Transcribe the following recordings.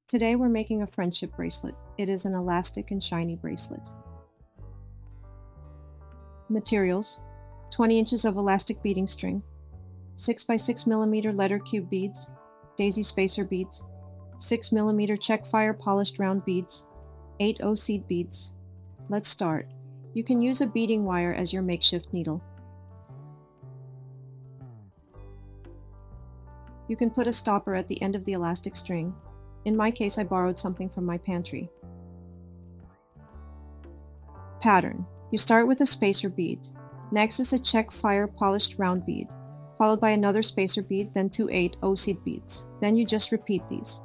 Today we're making a friendship bracelet. It is an elastic and shiny bracelet. Materials: 20 inches of elastic beading string, 6 by 6 millimeter letter cube beads, daisy spacer beads, 6 millimeter check fire polished round beads, 8 O-seed beads. Let's start. You can use a beading wire as your makeshift needle. You can put a stopper at the end of the elastic string. In my case, I borrowed something from my pantry. Pattern: you start with a spacer bead. Next is a check fire polished round bead, followed by another spacer bead, then 2 8 O-seed beads. Then you just repeat these.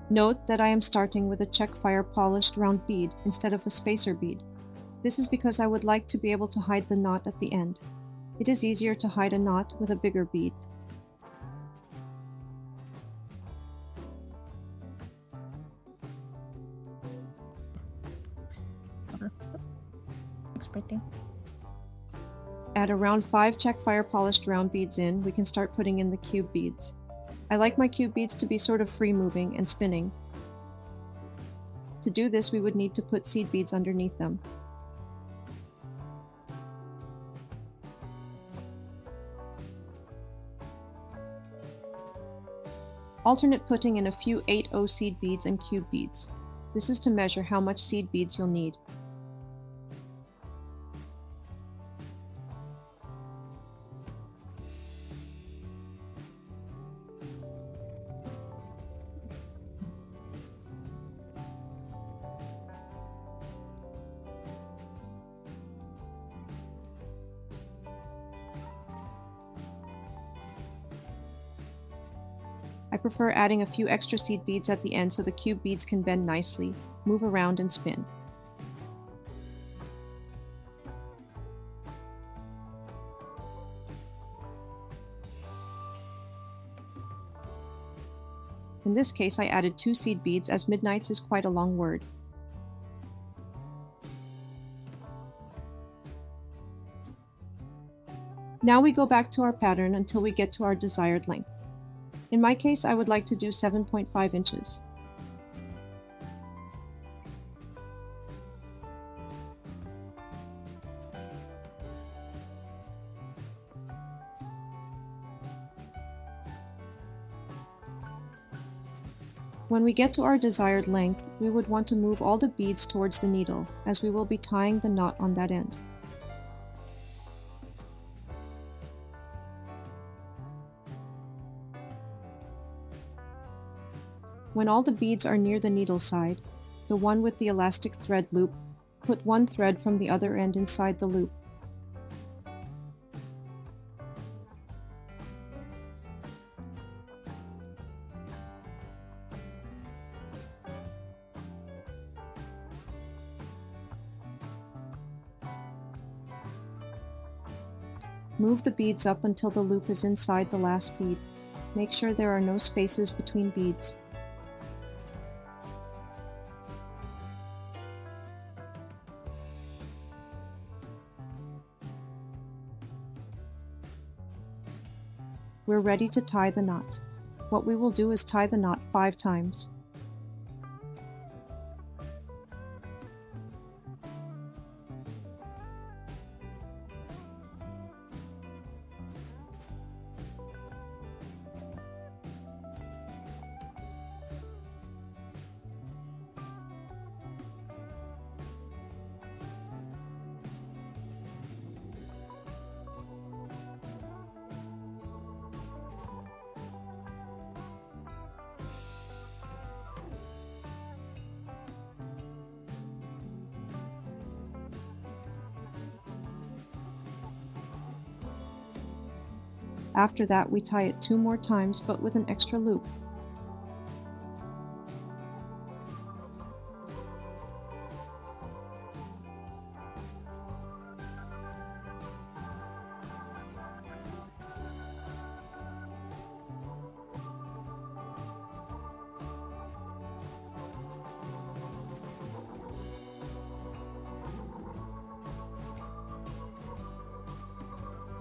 Note that I am starting with a check fire polished round bead instead of a spacer bead. This is because I would like to be able to hide the knot at the end. It is easier to hide a knot with a bigger bead. Looks pretty. Add around 5 check fire polished round beads in, we can start putting in the cube beads. I like my cube beads to be sort of free moving and spinning. To do this, we would need to put seed beads underneath them. Alternate putting in a few 8 O-seed beads and cube beads. This is to measure how much seed beads you'll need. I prefer adding a few extra seed beads at the end so the cube beads can bend nicely, move around, and spin. In this case, I added 2 seed beads as midnights is quite a long word. Now we go back to our pattern until we get to our desired length. In my case, I would like to do 7.5 inches. When we get to our desired length, we would want to move all the beads towards the needle, as we will be tying the knot on that end. When all the beads are near the needle side, the one with the elastic thread loop, put one thread from the other end inside the loop. Move the beads up until the loop is inside the last bead. Make sure there are no spaces between beads. We're ready to tie the knot. What we will do is tie the knot 5 times. After that, we tie it 2 more times, but with an extra loop.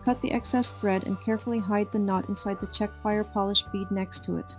Cut the excess thread and carefully hide the knot inside the check fire polished bead next to it.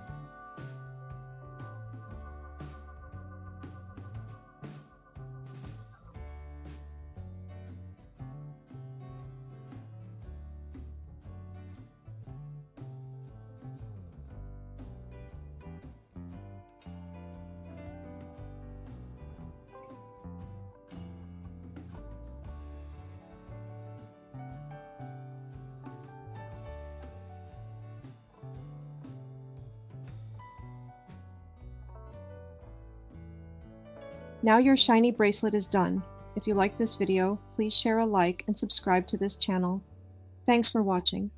Now your shiny bracelet is done. If you like this video, please share a like and subscribe to this channel. Thanks for watching.